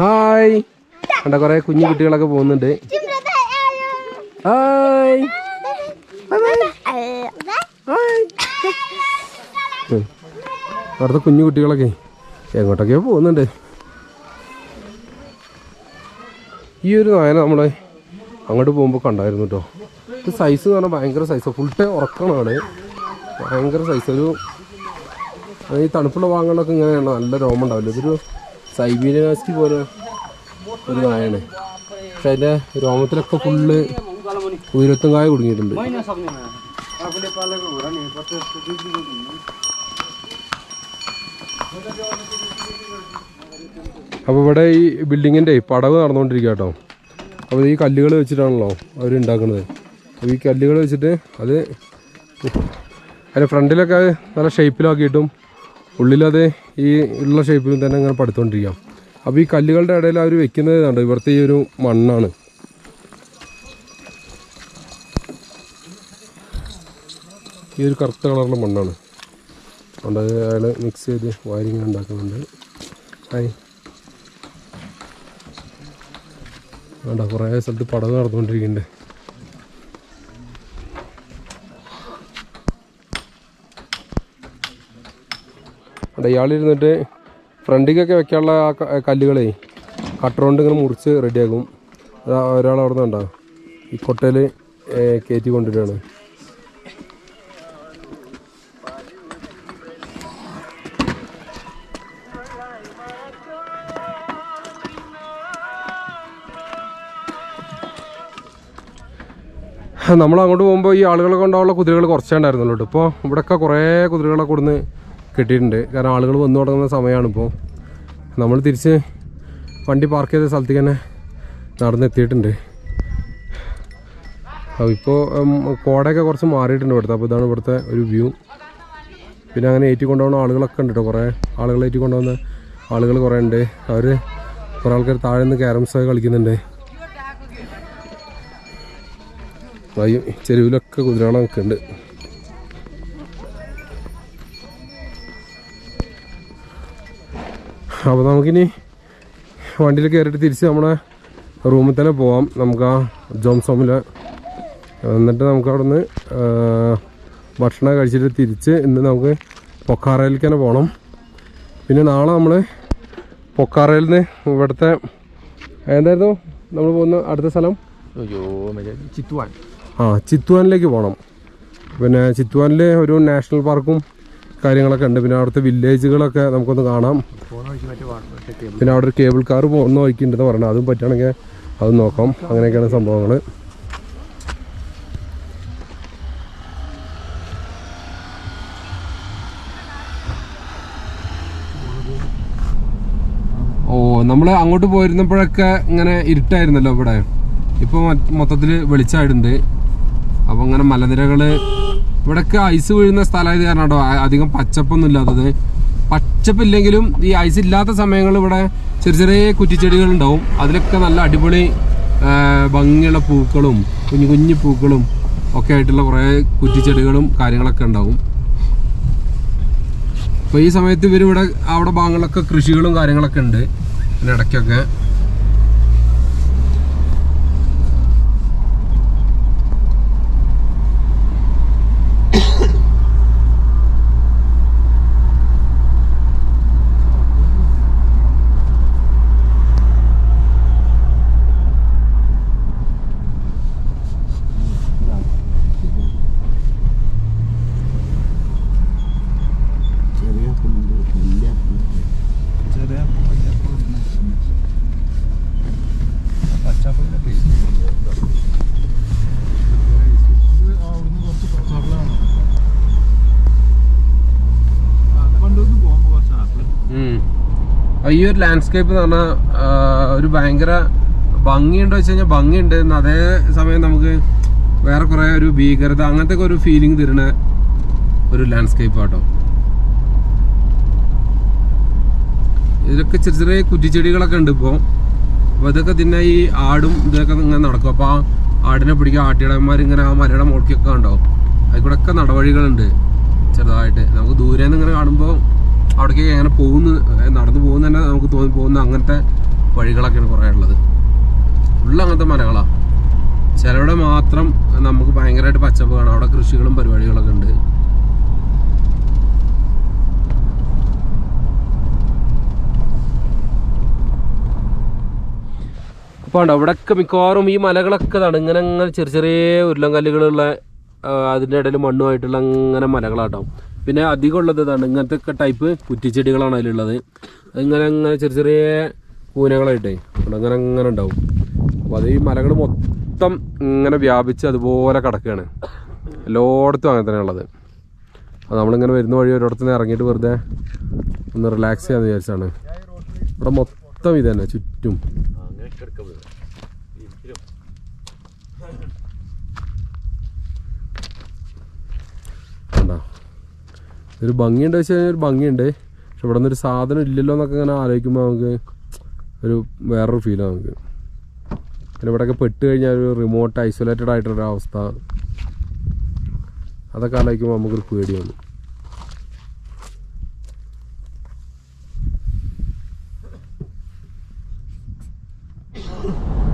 ഹായ് കണ്ട കുറേ കുഞ്ഞു കുട്ടികളൊക്കെ പോകുന്നുണ്ട്. ഹായ് അവിടുത്തെ കുഞ്ഞു കുട്ടികളൊക്കെ എങ്ങോട്ടൊക്കെയോ പോകുന്നുണ്ട്. ഈ ഒരു നായന നമ്മളെ അങ്ങോട്ട് പോകുമ്പോൾ കണ്ടായിരുന്നു കേട്ടോ. ഇത് സൈസ് എന്ന് പറഞ്ഞാൽ ഭയങ്കര സൈസാണ്, ഫുൾ ടൈം ഉറക്കമാണ്, ഭയങ്കര സൈസ്. ഒരു ഈ തണുപ്പുള്ള ഭാഗങ്ങളിലൊക്കെ ഇങ്ങനെയാണ്, നല്ല രോമം ഉണ്ടാവില്ല. ഇതൊരു സൈബീരിയൻ ഹസ്കി പോലെ ഒരു നായാണ്, പക്ഷെ അതിൻ്റെ രോമത്തിലൊക്കെ ഫുള്ള് ഉയരത്തുങ്കായ കുടുങ്ങിയിട്ടുണ്ട്. അപ്പോൾ ഇവിടെ ഈ ബിൽഡിങ്ങിൻ്റെ പടവ് നടന്നുകൊണ്ടിരിക്കുക കേട്ടോ. അപ്പോൾ ഈ കല്ലുകൾ വെച്ചിട്ടാണല്ലോ അവർ ഉണ്ടാക്കുന്നത്. അപ്പോൾ ഈ കല്ലുകൾ വെച്ചിട്ട് അത് അതിൻ്റെ ഫ്രണ്ടിലൊക്കെ നല്ല ഷേപ്പിലാക്കിയിട്ടും ഉള്ളിലത് ഈ ഉള്ള ഷേപ്പിലും തന്നെ അങ്ങനെ പടുത്തുകൊണ്ടിരിക്കാം. അപ്പോൾ ഈ കല്ലുകളുടെ ഇടയിൽ അവർ വെക്കുന്നത് കണ്ടോ, ഇവിടുത്തെ ഈ ഒരു മണ്ണാണ്. ഈ ഒരു കറുത്ത കളറുള്ള മണ്ണാണ്, അതുകൊണ്ട് അയാൾ മിക്സ് ചെയ്ത് വയറിങ് ഉണ്ടാക്കുന്നുണ്ട്. ഹായ് വേണ്ട കുറേ സ്ഥലത്ത് പടവ് നടന്നുകൊണ്ടിരിക്കുന്നുണ്ട്. അവിടെ ഇയാളിരുന്നിട്ട് ഫ്രണ്ടിക്കൊക്കെ വെക്കാനുള്ള ആ കല്ലുകളെ കട്ടർ കൊണ്ട് ഇങ്ങനെ മുറിച്ച് റെഡിയാക്കും. ഒരാൾ അവിടെ നിന്ന് ഉണ്ടാകും ഈ കൊട്ടയിൽ കയറ്റി കൊണ്ടുവരികയാണ്. നമ്മൾ അങ്ങോട്ട് പോകുമ്പോൾ ഈ ആളുകളെ കൊണ്ടുള്ള കുതിരകൾ കുറച്ചേ ഉണ്ടായിരുന്നുള്ളൂ കേട്ടോ. ഇപ്പോൾ ഇവിടെയൊക്കെ കുറേ കുതിരകളെ കൊടുന്ന് കിട്ടിയിട്ടുണ്ട്, കാരണം ആളുകൾ വന്നു തുടങ്ങുന്ന സമയമാണിപ്പോൾ. നമ്മൾ തിരിച്ച് വണ്ടി പാർക്ക് ചെയ്ത സ്ഥലത്തേക്ക് തന്നെ നടന്നെത്തിയിട്ടുണ്ട്. അപ്പോൾ ഇപ്പോൾ കോടയൊക്കെ കുറച്ച് മാറിയിട്ടുണ്ട് ഇവിടുത്തെ. അപ്പോൾ ഇതാണ് ഇവിടുത്തെ ഒരു വ്യൂ. പിന്നെ അങ്ങനെ ഏറ്റി കൊണ്ടുപോകുന്ന ആളുകളൊക്കെ ഉണ്ട് കേട്ടോ, കുറേ ആളുകൾ ഏറ്റി കൊണ്ടുപോകുന്ന ആളുകൾ കുറേ ഉണ്ട്. അവർ കുറേ ആൾക്കാർ താഴെ നിന്ന് ക്യാരംസ് കളിക്കുന്നുണ്ട്. ചെരുവിലൊക്കെ കുതിരകളൊക്കെ ഉണ്ട്. അപ്പോൾ നമുക്കിനി വണ്ടിയിൽ കയറിയിട്ട് തിരിച്ച് നമ്മുടെ റൂമിൽ തന്നെ പോവാം. നമുക്ക് ആ ജോംസോമിൽ എന്നിട്ട് നമുക്ക് അവിടെ നിന്ന് ഭക്ഷണം കഴിച്ചിട്ട് തിരിച്ച് ഇന്ന് നമുക്ക് പൊക്കാറയിലേക്ക് തന്നെ പോകണം. പിന്നെ നാളെ നമ്മൾ പൊക്കാറയിൽ നിന്ന് ഇവിടുത്തെ എന്തായിരുന്നു നമ്മൾ പോകുന്ന അടുത്ത സ്ഥലം ചിത്വാൻ. ചിത്വാനിലേക്ക് പോകണം. പിന്നെ ചിത്വാനിൽ ഒരു നാഷണൽ പാർക്കും കാര്യങ്ങളൊക്കെ ഉണ്ട്. പിന്നെ അവിടുത്തെ വില്ലേജുകളൊക്കെ നമുക്കൊന്ന് കാണാം. പിന്നെ അവിടെ ഒരു കേബിൾ കാർ പോകുന്ന വഴിക്കുണ്ടെന്ന് പറഞ്ഞാൽ അതും പറ്റുകയാണെങ്കിൽ അത് നോക്കാം. അങ്ങനെയൊക്കെയാണ് സംഭവങ്ങൾ. നമ്മൾ അങ്ങോട്ട് പോയിരുന്നപ്പോഴൊക്കെ ഇങ്ങനെ ഇരുട്ടായിരുന്നല്ലോ ഇവിടെ. ഇപ്പോൾ മൊത്തത്തിൽ വെളിച്ചമായിട്ടുണ്ട്. അപ്പോൾ ഇങ്ങനെ മലനിരകൾ ഇവിടെയൊക്കെ ഐസ് വീഴുന്ന സ്ഥലമായത് കാരണം കേട്ടോ അധികം പച്ചപ്പൊന്നും ഇല്ലാത്തത്. പച്ചപ്പില്ലെങ്കിലും ഈ ഐസ് ഇല്ലാത്ത സമയങ്ങളിൽ ഇവിടെ ചെറിയ ചെറിയ കുറ്റിച്ചെടികളുണ്ടാവും. അതിലൊക്കെ നല്ല അടിപൊളി ഭംഗിയുള്ള പൂക്കളും കുഞ്ഞു കുഞ്ഞു പൂക്കളും ഒക്കെ ആയിട്ടുള്ള കുറേ കുറ്റിച്ചെടികളും കാര്യങ്ങളൊക്കെ ഉണ്ടാവും. അപ്പോൾ ഈ സമയത്ത് ഇവരിവിടെ അവിടെ ഭാഗങ്ങളിലൊക്കെ കൃഷികളും കാര്യങ്ങളൊക്കെ ഉണ്ട്. പിന്നെ ഇടയ്ക്കൊക്കെ ഈ ഒരു ലാൻഡ്സ്കേപ്പ് എന്ന് പറഞ്ഞാൽ ഒരു ഭയങ്കര ഭംഗിയുണ്ടോ വെച്ച് കഴിഞ്ഞാൽ ഭംഗിയുണ്ട്. അതേ സമയം നമുക്ക് വേറെ കുറേ ഒരു ഭീകരത അങ്ങനത്തെ ഒക്കെ ഒരു ഫീലിംഗ് തരുന്ന ഒരു ലാൻഡ്സ്കേപ്പ് ആട്ടോ. ഇതിലൊക്കെ ചെറിയ ചെറിയ കുറ്റിച്ചെടികളൊക്കെ ഉണ്ട് ഇപ്പോൾ. അപ്പോൾ ഇതൊക്കെ പിന്നെ ഈ ആടും ഇതൊക്കെ ഇങ്ങനെ നടക്കും. അപ്പോൾ ആ ആടിനെ പിടിക്കുക ആട്ടിടന്മാർ ഇങ്ങനെ ആ മലയുടെ മുകളിലേക്കൊക്കെ ഉണ്ടാവും. അതിൽ കൂടെ ഒക്കെ നടവഴികളുണ്ട് ചെറുതായിട്ട്. നമുക്ക് ദൂരെ നിന്ന് ഇങ്ങനെ കാണുമ്പോൾ അവിടേക്ക് എങ്ങനെ നടന്നു പോകുന്ന തന്നെ നമുക്ക് തോന്നി പോകുന്ന അങ്ങനത്തെ വഴികളൊക്കെയാണ് കുറേ ഉള്ളത്. ഫുള്ള് അങ്ങനത്തെ മലകളാണ്. ചിലവിടെ മാത്രം നമുക്ക് ഭയങ്കരമായിട്ട് പച്ചപ്പ് കാണാം. അവിടെ കൃഷികളും പരിപാടികളൊക്കെ ഉണ്ട്. അപ്പോൾ ഉണ്ട് അവിടെയൊക്കെ മിക്കവാറും ഈ മലകളൊക്കെ ഇങ്ങനെ ചെറിയ ചെറിയ ഉരുളങ്കല്ലുകളുള്ള അതിൻ്റെ ഇടയിൽ മണ്ണുമായിട്ടുള്ള അങ്ങനെ മലകളാട്ടാവും. പിന്നെ അധികം ഉള്ളത് ഇതാണ് ഇങ്ങനത്തെ ഒക്കെ ടൈപ്പ് കുറ്റിച്ചെടികളാണ് അതിലുള്ളത്. അതിങ്ങനെ അങ്ങനെ ചെറിയ ചെറിയ കൂനകളായിട്ടേ അങ്ങനെ അങ്ങനെ ഉണ്ടാവും. അപ്പോൾ അത് ഈ മലകൾ മൊത്തം ഇങ്ങനെ വ്യാപിച്ച് അതുപോലെ കിടക്കുകയാണ്. എല്ലായിടത്തും അങ്ങനെ തന്നെ ഉള്ളത്. അപ്പോൾ നമ്മളിങ്ങനെ വരുന്ന വഴി ഒരിടത്തു നിന്ന് ഇറങ്ങിയിട്ട് വെറുതെ ഒന്ന് റിലാക്സ് ചെയ്യാമെന്ന് വിചാരിച്ചാണ്. ഇവിടെ മൊത്തം ഇത് തന്നെ ചുറ്റും. ഒരു ഭംഗിയുണ്ട് വെച്ച് കഴിഞ്ഞാൽ ഒരു ഭംഗിയുണ്ട്. പക്ഷെ ഇവിടെ നിന്നൊരു സാധനം ഇല്ലല്ലോ എന്നൊക്കെ ഇങ്ങനെ ആലോചിക്കുമ്പോൾ നമുക്ക് ഒരു വേറൊരു ഫീലാണ് നമുക്ക്. പിന്നെ ഇവിടെയൊക്കെ പെട്ട് കഴിഞ്ഞാൽ ഒരു റിമോട്ട് ഐസൊലേറ്റഡ് ആയിട്ടുള്ളൊരു അവസ്ഥ, അതൊക്കെ ആലോചിക്കുമ്പോൾ നമുക്കൊരു പേടിയാണ്.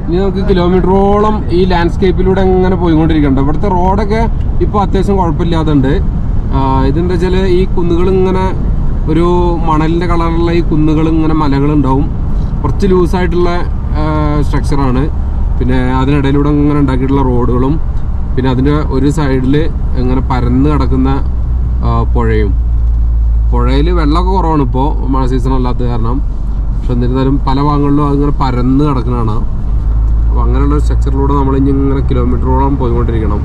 ഇനി നമുക്ക് കിലോമീറ്ററോളം ഈ ലാൻഡ്സ്കേപ്പിലൂടെ അങ്ങനെ പോയിക്കൊണ്ടിരിക്കുന്നുണ്ട്. ഇവിടുത്തെ റോഡൊക്കെ ഇപ്പോൾ അത്യാവശ്യം കുഴപ്പമില്ലാതുണ്ട്. ഇതെന്താ വെച്ചാൽ ഈ കുന്നുകൾ ഇങ്ങനെ ഒരു മണലിൻ്റെ കളറുള്ള ഈ കുന്നുകൾ ഇങ്ങനെ മലകളുണ്ടാവും. കുറച്ച് ലൂസായിട്ടുള്ള സ്ട്രക്ചറാണ്. പിന്നെ അതിനിടയിലൂടെ ഇങ്ങനെ ഉണ്ടാക്കിയിട്ടുള്ള റോഡുകളും പിന്നെ അതിൻ്റെ ഒരു സൈഡിൽ ഇങ്ങനെ പരന്ന് കിടക്കുന്ന പുഴയിൽ വെള്ളമൊക്കെ കുറവാണ് ഇപ്പോൾ മഴ സീസൺ അല്ലാത്ത കാരണം. പക്ഷെ എന്നിരുന്നാലും പല ഭാഗങ്ങളിലും അതിങ്ങനെ പരന്ന് കിടക്കുന്നതാണ്. അപ്പോൾ അങ്ങനെയുള്ള സ്ട്രക്ചറിലൂടെ നമ്മൾ ഇനി ഇങ്ങനെ കിലോമീറ്ററോളം പോയിക്കൊണ്ടിരിക്കണം.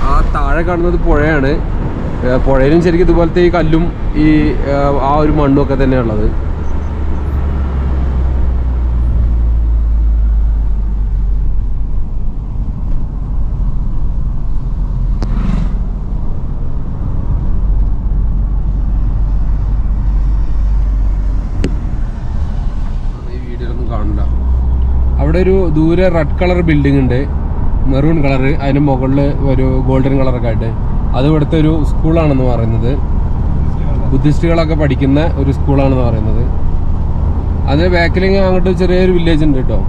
ആ താഴെ കാണുന്നത് പുഴയാണ്. പുഴയിലും ശരിക്കും ഇതുപോലത്തെ ഈ കല്ലും ഈ ആ ഒരു മണ്ണും ഒക്കെ തന്നെയുള്ളത്. അവിടെ ഒരു ദൂരെ റെഡ് കളർ ബിൽഡിംഗ് ഉണ്ട്, മെറൂൺ കളർ, അതിന് മുകളിൽ ഒരു ഗോൾഡൻ കളറൊക്കെ ആയിട്ട്. അത് ഇവിടുത്തെ ഒരു സ്കൂളാണെന്ന് പറയുന്നത്. ബുദ്ധിസ്റ്റുകളൊക്കെ പഠിക്കുന്ന ഒരു സ്കൂളാണെന്ന് പറയുന്നത്. അതിന് ബാക്കിലിങ്ങനെ അങ്ങോട്ട് ചെറിയൊരു വില്ലേജ് ഉണ്ട് കേട്ടോ.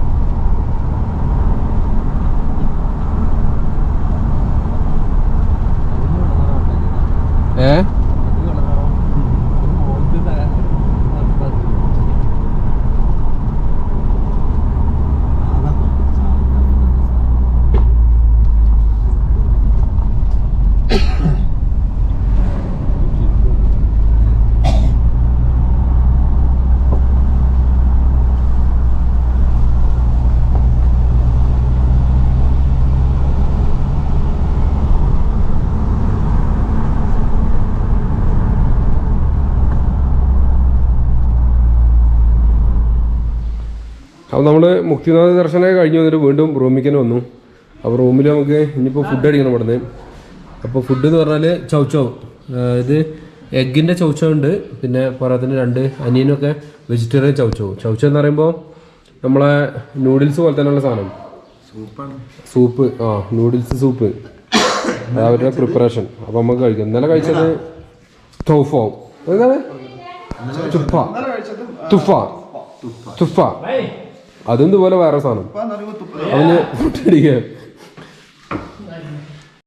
അപ്പോൾ നമ്മൾ മുക്തിനാഥ ദർശനമൊക്കെ കഴിഞ്ഞ് വന്നിട്ട് വീണ്ടും റൂമിലേക്ക് തന്നെ വന്നു. അപ്പോൾ റൂമിൽ നമുക്ക് ഇനിയിപ്പോൾ ഫുഡ് അടിക്കണം ഇവിടുന്ന്. അപ്പോൾ ഫുഡ് എന്ന് പറഞ്ഞാൽ ചൗച്ചോ, ഇത് എഗ്ഗിൻ്റെ ചൗച്ചോ ഉണ്ട്. പിന്നെ പോരാത്തിന് 2 അനിയനൊക്കെ വെജിറ്റേറിയൻ ചൗച്ചോ എന്ന് പറയുമ്പോൾ നമ്മളെ നൂഡിൽസ് പോലെ തന്നെയുള്ള സാധനം, സൂപ്പ്. നൂഡിൽസ് സൂപ്പ്, അവരുടെ പ്രിപ്പറേഷൻ. അപ്പോൾ നമുക്ക് കഴിക്കാം. ഇന്നലെ കഴിച്ചത് ടോഫോ, എന്താണ് തുഫ, അതും ഇതുപോലെ വേറെ സാധനം. അവന് ഫുഡ് അടിക്കുക.